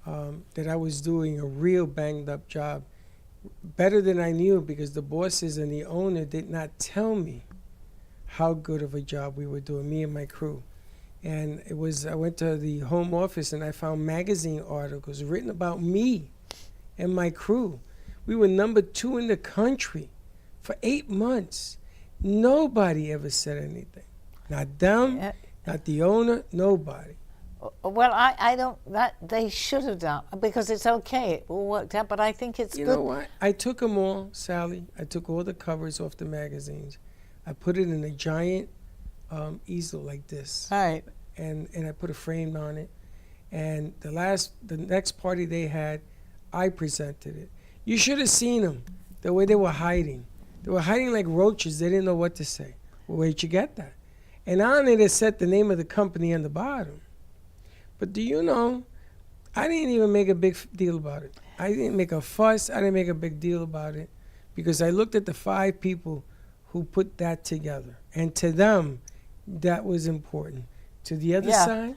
that I was doing a real banged up job, better than I knew, because the bosses and the owner did not tell me how good of a job we were doing, me and my crew. And I went to the home office and I found magazine articles written about me and my crew. We were number 2 in the country for 8 months. Nobody ever said anything. Not them, not the owner, nobody.
Well, I don't, that they should have done, because it's okay, it all worked out, but I think it's
You
good.
know what? I took them all, Sally. I took all the covers off the magazines. I put it in a giant easel like this.
Right.
And I put a frame on it. And the next party they had, I presented it. You should have seen them, the way they were hiding. They were hiding like roaches. They didn't know what to say. Well, where'd you get that? And on it, it said the name of the company on the bottom. But do you know, I didn't even make a big deal about it. I didn't make a fuss. I didn't make a big deal about it, because I looked at the 5 people who put that together. And to them, that was important. To the other side,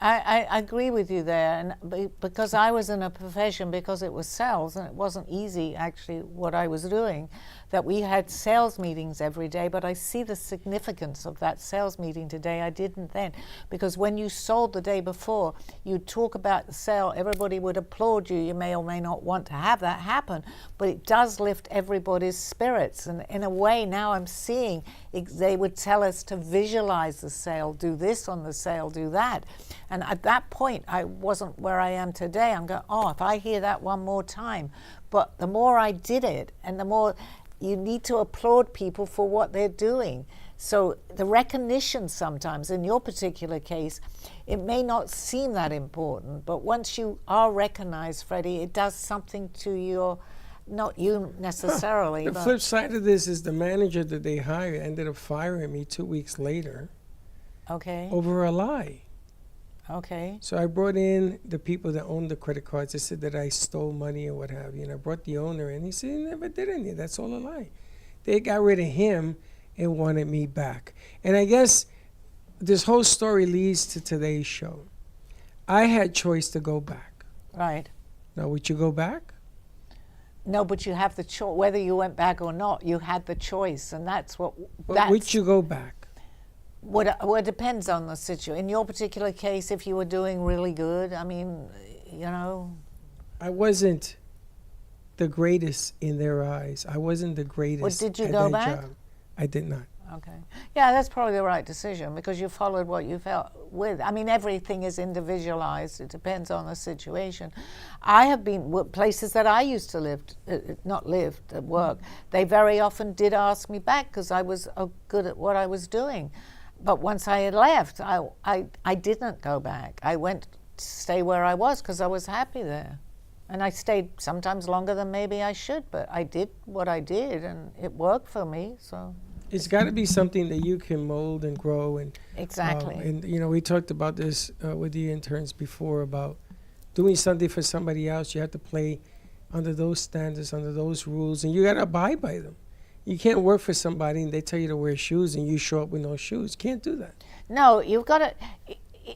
I agree with you there, and because I was in a profession, because it was sales, and it wasn't easy actually what I was doing, that we had sales meetings every day, but I see the significance of that sales meeting today. I didn't then, because when you sold the day before, you'd talk about the sale, everybody would applaud you. You may or may not want to have that happen, but it does lift everybody's spirits, and in a way now I'm seeing they would tell us to visualize the sale, do this on the sale, do that. And at that point, I wasn't where I am today. I'm going, if I hear that one more time. But the more I did it, and the more you need to applaud people for what they're doing. So the recognition sometimes, in your particular case, it may not seem that important, but once you are recognized, Freddie, it does something to your, not you necessarily.
The
but
flip side of this is the manager that they hired ended up firing me 2 weeks later
Okay.
over a lie.
Okay.
So I brought in the people that owned the credit cards. They said that I stole money or what have you. And I brought the owner in. He said he never did any. That's all a lie. They got rid of him and wanted me back. And I guess this whole story leads to today's show. I had choice to go back.
Right.
Now, would you go back?
No, but you have the choice. Whether you went back or not, you had the choice, and that's what.
But would you go back?
What it depends on the situation. In your particular case, if you were doing really good, I mean, you know.
I wasn't the greatest in their eyes. I wasn't the greatest.
Well, did you
at
go
that
back?
job. I did not.
Okay. Yeah, that's probably the right decision, because you followed what you felt with. I mean, everything is individualized. It depends on the situation. I have been places that I used to live, not live, at work. They very often did ask me back because I was good at what I was doing. But once I had left, I didn't go back. I went to stay where I was because I was happy there. And I stayed sometimes longer than maybe I should, but I did what I did, and it worked for me, so.
It's got to be something that you can mold and grow. And
Exactly.
and, you know, we talked about this with the interns before about doing something for somebody else. You have to play under those standards, under those rules, and you got to abide by them. You can't work for somebody and they tell you to wear shoes and you show up with no shoes. Can't do that.
No, you've got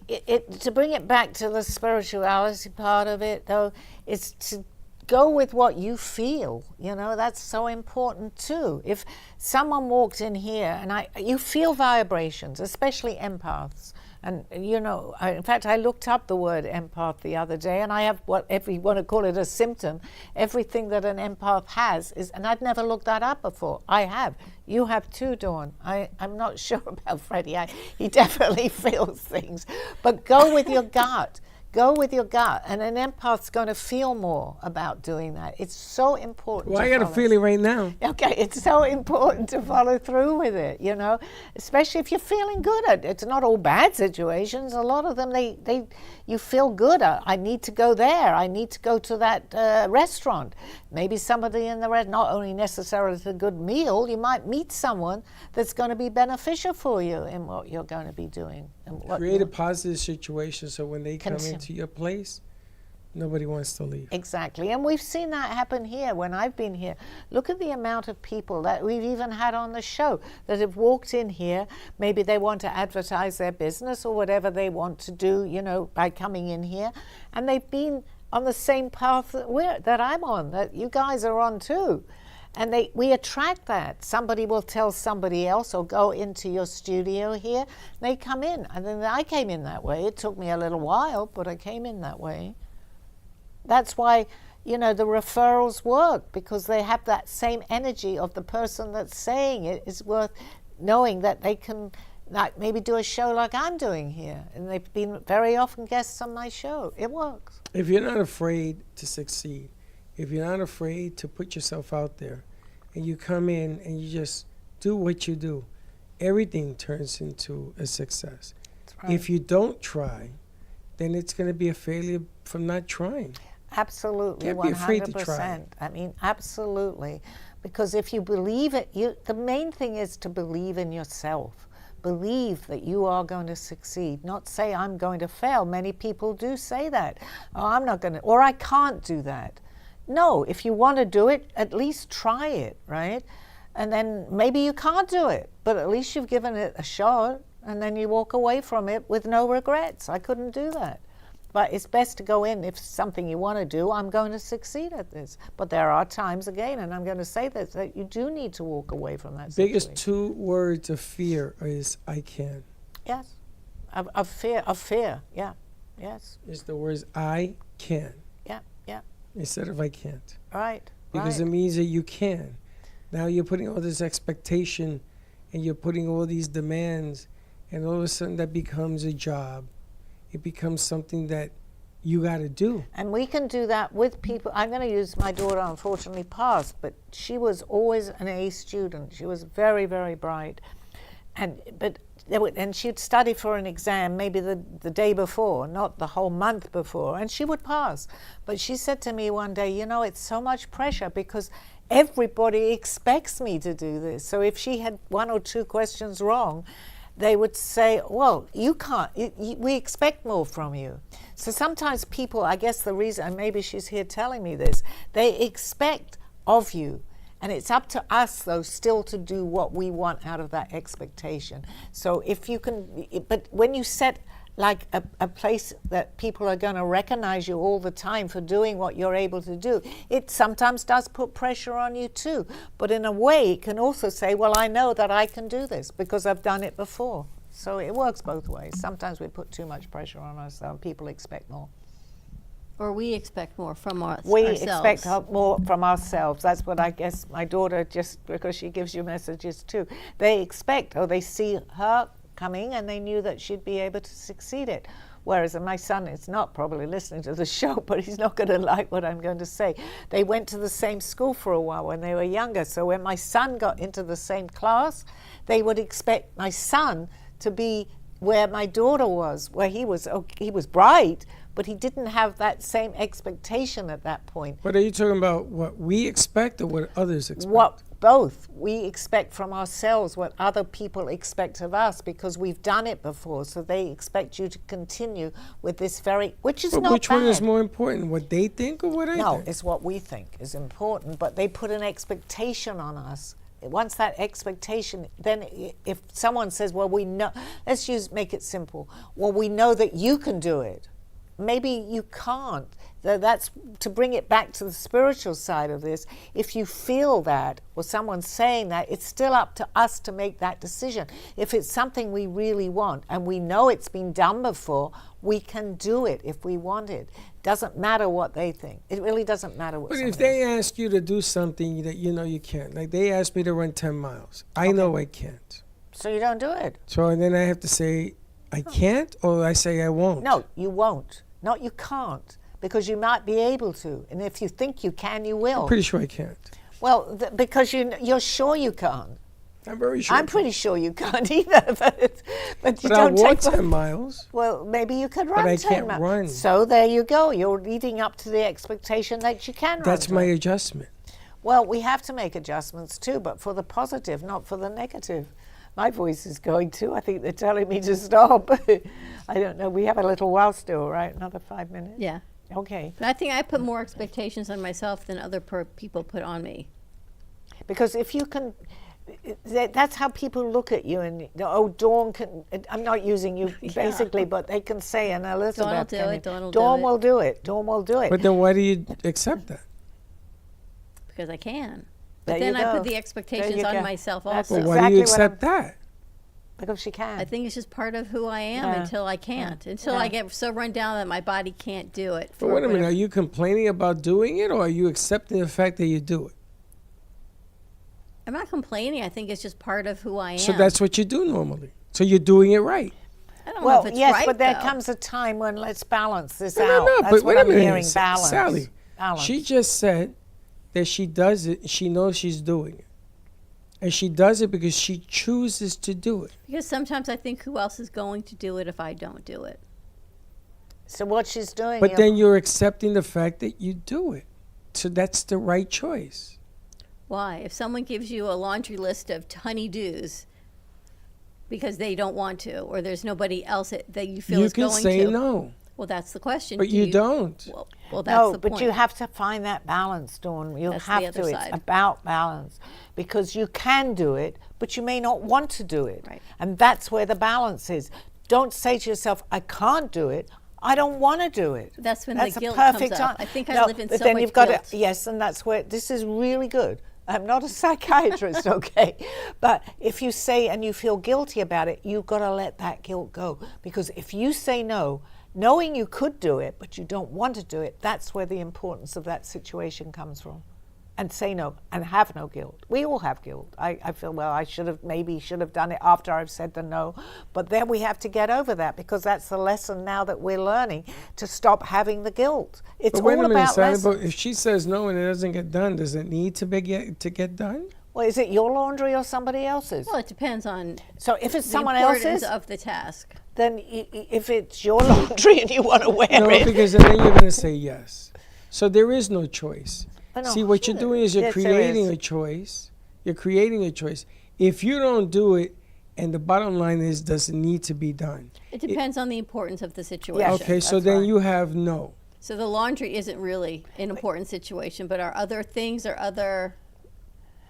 to, to bring it back to the spirituality part of it, though, is to go with what you feel. You know, that's so important too. If someone walks in here and you feel vibrations, especially empaths. And, you know, in fact, I looked up the word empath the other day, and I have if you want to call it a symptom, everything that an empath has is, and I'd never looked that up before. I have. You have too, Dawn. I'm not sure about Freddie. He definitely feels things. But go with your gut. Go with your gut, and an empath's going to feel more about doing that. It's so important.
Well, I got a feeling right now.
Okay, it's so important to follow through with it, you know, especially if you're feeling good. It's not all bad situations. A lot of them, you feel good. I need to go there. I need to go to that restaurant. Maybe somebody in the restaurant, not only necessarily a good meal, you might meet someone that's going to be beneficial for you in what you're going to be doing. And
Create a positive situation so when they come into your place, nobody wants to leave.
Exactly. And we've seen that happen here when I've been here. Look at the amount of people that we've even had on the show that have walked in here. Maybe they want to advertise their business or whatever they want to do, you know, by coming in here. And they've been on the same path that I'm on, that you guys are on too. And we attract that. Somebody will tell somebody else or go into your studio here. They come in. And then I came in that way. It took me a little while, but I came in that way. That's why, you know, the referrals work, because they have that same energy of the person that's saying it. Is worth knowing that they can, like, maybe do a show like I'm doing here. And they've been very often guests on my show. It works.
If you're not afraid to succeed, if you're not afraid to put yourself out there, and you come in and you just do what you do, everything turns into a success. That's right. If you don't try, then it's going to be a failure from not trying.
Absolutely,
Can't
100%.
be afraid to try.
I mean, absolutely. Because if you believe it, the main thing is to believe in yourself. Believe that you are going to succeed, not say, I'm going to fail. Many people do say that. Oh, I'm not going to, or I can't do that. No, if you want to do it, at least try it, right? And then maybe you can't do it, but at least you've given it a shot, and then you walk away from it with no regrets. I couldn't do that. But it's best to go in, if it's something you want to do, I'm going to succeed at this. But there are times, again, and I'm going to say this, that you do need to walk away from that situation.
Biggest two words of fear is I can.
Yes, of fear, yeah, yes.
It's the words I can.
Yeah, yeah.
Instead of I can't.
Right,
because it means that you can. Now you're putting all this expectation and you're putting all these demands, and all of a sudden that becomes a job. It becomes something that you got to do.
And we can do that with people. I'm going to use my daughter, unfortunately passed, but she was always an A student. She was very, very bright. And she'd study for an exam maybe the day before, not the whole month before, and she would pass. But she said to me one day, you know, it's so much pressure because everybody expects me to do this. So if she had one or two questions wrong, they would say, well, you can't, we expect more from you. So sometimes people, I guess the reason, and maybe she's here telling me this, they expect of you. And it's up to us, though, still to do what we want out of that expectation. So if you can, but when you set like a place that people are going to recognize you all the time for doing what you're able to do, it sometimes does put pressure on you too. But in a way, it can also say, well, I know that I can do this because I've done it before. So it works both ways. Sometimes we put too much pressure on ourselves. People expect more.
Or we expect more from ourselves.
We expect more from ourselves. That's what I guess my daughter, just because she gives you messages too, they expect, or they see her coming and they knew that she'd be able to succeed it. Whereas my son is not probably listening to the show, but he's not going to like what I'm going to say. They went to the same school for a while when they were younger. So when my son got into the same class, they would expect my son to be where my daughter was, where he was bright, but he didn't have that same expectation at that point.
But are you talking about what we expect or what others expect?
Both. We expect from ourselves what other people expect of us because we've done it before. So they expect you to continue with this which is not bad.
Which one is more important, what they think or what I think?
No, it's what we think is important, but they put an expectation on us. Once that expectation, then if someone says, well, we know, make it simple. Well, we know that you can do it. maybe you can't. That's to bring it back to the spiritual side of this. If you feel that, or someone's saying that, it's still up to us to make that decision. If it's something we really want and we know it's been done before, we can do it if we want it. Doesn't matter what they think. It really doesn't matter what.
But
someone
if they
else.
ask you to do something that you know you can't, like they asked me to run 10 miles, I know I can't.
So you don't do it.
So then I have to say I can't, or I say I won't.
No, you won't. Not you can't, because you might be able to. And if you think you can, you will.
I'm pretty sure I can't.
Well, because you're sure you can't.
I'm very sure.
I'm pretty sure you can't either. But you
But I
don't
walk
take
10 miles.
Well, maybe you could run
I
10
can't
miles.
run.
So there you go. You're leading up to the expectation that you can run.
That's my
10.
adjustment.
Well, we have to make adjustments too, but for the positive, not for the negative. My voice is going too. I think they're telling me to stop. I don't know. We have a little while still, right? Another 5 minutes?
Yeah.
Okay.
But I think I put more expectations on myself than other people put on me.
Because if you can, that's how people look at you. And, oh, Dawn can, I'm not using you basically, but they can say, and Elizabeth
Dawn will do
can.
it, Dawn will
Dawn
do
will do it. Dawn will do it.
But then why do you accept that?
Because I can.
There
But then
you
I
go.
put the
There
expectations
you
on
go.
myself
That's
also.
Well, why do you
Exactly what
accept that?
Because she can.
I think it's just part of who I am
Yeah.
until I can't. Until
Yeah.
I get so run down that my body can't do it.
But wait a minute, are you complaining about doing it, or are you accepting the fact that you do it?
I'm not complaining. I think it's just part of who I am.
So that's what you do normally. So you're doing it right.
I don't know
Well,
if it's
yes,
right,
but there
though.
comes a time when let's balance this
No,
out.
no,
That's
but
what
wait a
I'm
minute,
hearing, balance.
Sally.
Balance.
She just said that she does it. She knows she's doing it, and she does it because she chooses to do it.
Because sometimes I think who else is going to do it if I don't do it?
So what she's doing.
But then you're accepting the fact that you do it. So that's the right choice.
Why? If someone gives you a laundry list of honey-dos because they don't want to, or there's nobody else that you feel
You
is
can
going
say
to.
no,
Well, that's the question.
but
Do
you don't.
Well, that's
No,
the
but
point.
you have to find that balance, Dawn. You'll
That's the
have
other
to.
side.
It's about balance. Because you can do it, but you may not want to do it.
Right.
And that's where the balance is. Don't say to yourself, I can't do it. I don't want to do it.
That's when
That's
the
a
guilt
perfect
comes up.
time.
I think I
No,
live in
but
so
then
much
you've got
guilt.
to, yes, and that's where this is really good. I'm not a psychiatrist, okay? But if you say and you feel guilty about it, you've got to let that guilt go. Because if you say no, knowing you could do it, but you don't want to do it, that's where the importance of that situation comes from. And say no and have no guilt. We all have guilt. I feel, well, I should have done it after I've said the no. But then we have to get over that, because that's the lesson now that we're learning, to stop having the guilt. It's
But wait
all
a minute,
about
Sally,
lessons.
but if she says no and it doesn't get done, does it need to get done?
Well, is it your laundry or somebody else's?
Well, it depends on
So if it's
the
someone
importance
else's,
of the task.
then if it's your laundry and you want to wear
No,
it,
because then you're going to say yes. So there is no choice.
I know.
See, what you're doing is you're
Yes, there
creating
is.
a choice. You're creating a choice. If you don't do it, and the bottom line is, does it need to be done?
It depends on the importance of the situation.
Okay, so
that's
then
right.
you have no.
So the laundry isn't really an important situation, but are other things or other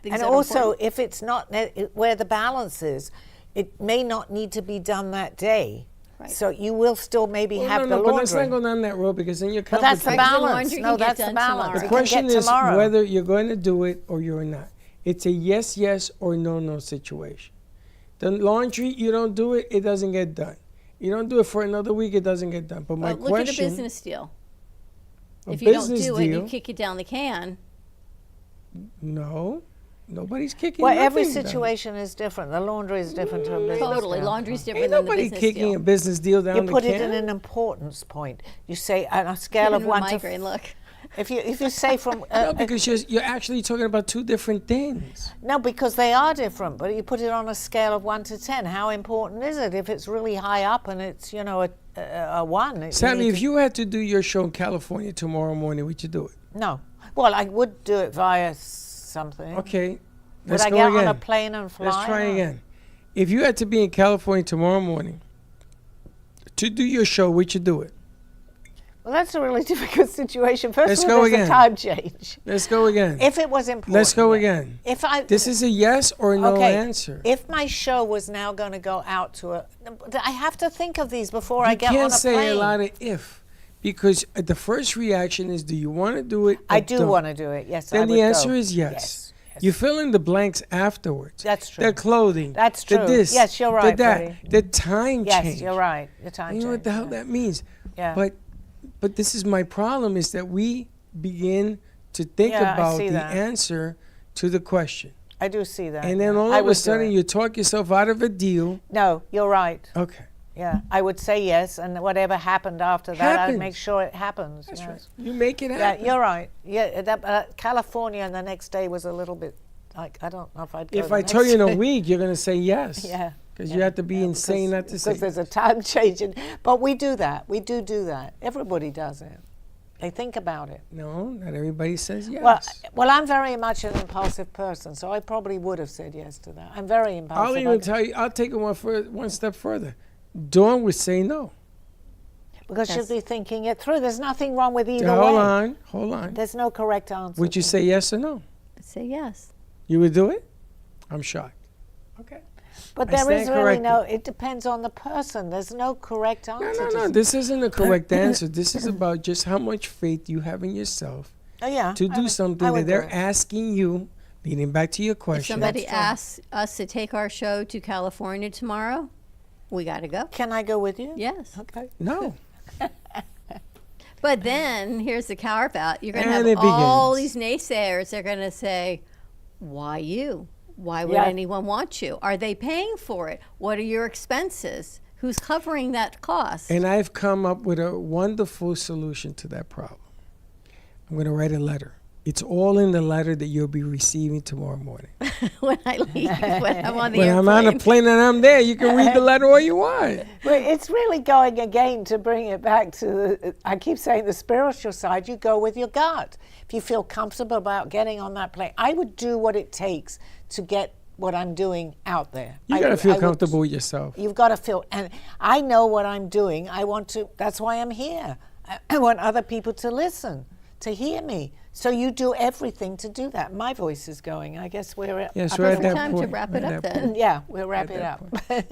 things
and
that are
also
important?
if it's not where the balance is, it may not need to be done that day.
Right.
So you will still maybe
Well,
have
no,
the
no, but let's
laundry.
not go down that road, because then you're
But that's the
Right,
complicated.
the
balance.
laundry
No,
can get
that's the
done
balance.
tomorrow.
The
It
question
can get
is
tomorrow.
whether you're going to do it or you're not. It's a yes, yes, or no, no situation. The laundry, you don't do it, it doesn't get done. You don't do it for another week, it doesn't get done. But my
Well, look
question,
at a business deal.
a
If you don't
business
do it, you
deal,
kick it down the can.
no, nobody's kicking.
Well, every
nothing down.
situation is different. The laundry is different to a business
Totally.
deal.
Laundry's different
Ain't
than the
nobody
business
kicking
deal.
a business deal down
You
the
put
can.
it in an importance point. You say on a scale of
Giving
1
me a
to
migraine, look.
if you say from
No, because you're actually talking about two different things.
no, because they are different. But you put it on a scale of 1 to 10. How important is it? If it's really high up and it's a 1.
Sammy,
need
if
to-
you had to do your show in California tomorrow morning, would you do it?
no, well, I would do it via something.
Okay,
Would
let's
I
go
get
again.
on a plane and fly?
Let's try
or-
again. If you had to be in California tomorrow morning to do your show, would you do it?
Well, that's a really difficult situation. First
Let's
of all,
go
there's
again.
a time change.
Let's go again.
If it was important.
Let's go
yeah.
again.
If I
This is a yes or no
okay,
answer.
If my show was now going to go out to I have to think of these before I
You
get on a
can't say
plane.
a lot of if, Because the first reaction is, do you want to do it?
I
or
do
don't?
want to do it. Yes,
Then
I
the
would
answer
go.
is yes.
Yes.
You fill in the blanks afterwards.
That's true.
The clothing.
That's
The
true.
this.
Yes, you're right,
The that.
Freddie.
The time
Yes,
change.
you're right. The time
You know what the hell
change,
that means?
Yeah.
But this is my problem, is that we begin to think
Yeah, I
about
see
the
that.
answer to the question.
I do see that.
And then
yeah.
all
I
of
would
a
do
sudden
it.
you talk yourself out of a deal.
No, you're right.
Okay.
Yeah, I would say yes, and whatever happened after that, I'd make sure it happens.
That's
yes.
right. You make it
Yeah,
happen.
you're right. Yeah, California and the next day was a little bit like, I don't know if I'd go
If
the
I tell
next
you in a
day.
week, you're going to say yes.
Yeah.
Because
yeah,
you have to be
yeah,
insane not to say
because there's a time change. But we do that. We do that. Everybody does it. They think about it.
no, not everybody says yes.
Well, I'm very much an impulsive person, so I probably would have said yes to that. I'm very impulsive.
I'll even tell you, I'll take it one step further. Dawn would say no.
because
Yes.
she'll be thinking it through. There's nothing wrong with either
Hold
way.
hold on.
There's no correct answer.
Would you say yes or no?
Say yes.
You would do it? I'm shocked. Okay.
But
I
there is
stand
really no,
corrected.
it depends on the person. There's no correct answer.
No. This isn't a correct answer. This is about just how much faith you have in yourself
Oh, yeah.
to do something
I
that
would do
they're
it.
asking you, leading back to your
If
question.
somebody
That's true.
asks us to take our show to California tomorrow, we got to go.
Can I go with you?
Yes.
Okay.
No.
But then here's the carve out. You're going to
And
have
it
all
begins.
these naysayers. They're going to say, why you? Why would
Yeah.
anyone want you? Are they paying for it? What are your expenses? Who's covering that cost?
And I've come up with a wonderful solution to that problem. I'm going to write a letter. It's all in the letter that you'll be receiving tomorrow morning.
when I leave, when I'm on the
When
airplane.
I'm on a plane and I'm there, you can read the letter all you want.
Well, it's really going again to bring it back to the, I keep saying the spiritual side, you go with your gut. If you feel comfortable about getting on that plane, I would do what it takes to get what I'm doing out there.
You got to feel comfortable with yourself.
You've got to feel, and I know what I'm doing. I want to, that's why I'm here. I want other people to listen, to hear me. So you do everything to do that. My voice is going. I guess we're at,
Yes,
up
we're at
at
that
time
point.
to wrap
We're
it
at
up
that
then.
point.
yeah, we'll wrap it
that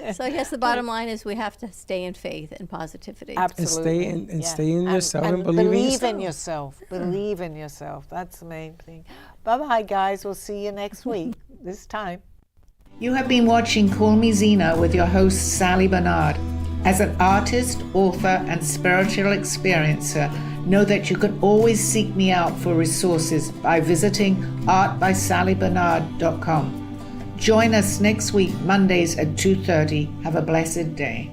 up.
So I guess the bottom line is we have to stay in faith and positivity.
Absolutely.
And stay in yourself and believe in yourself.
Believe in yourself. That's the main thing. Bye-bye, guys. We'll see you next week, this time. You have been watching Call Me Zena with your host, Sally Bernard. As an artist, author, and spiritual experiencer, know that you can always seek me out for resources by visiting artbysallybernard.com. Join us next week, Mondays at 2:30. Have a blessed day.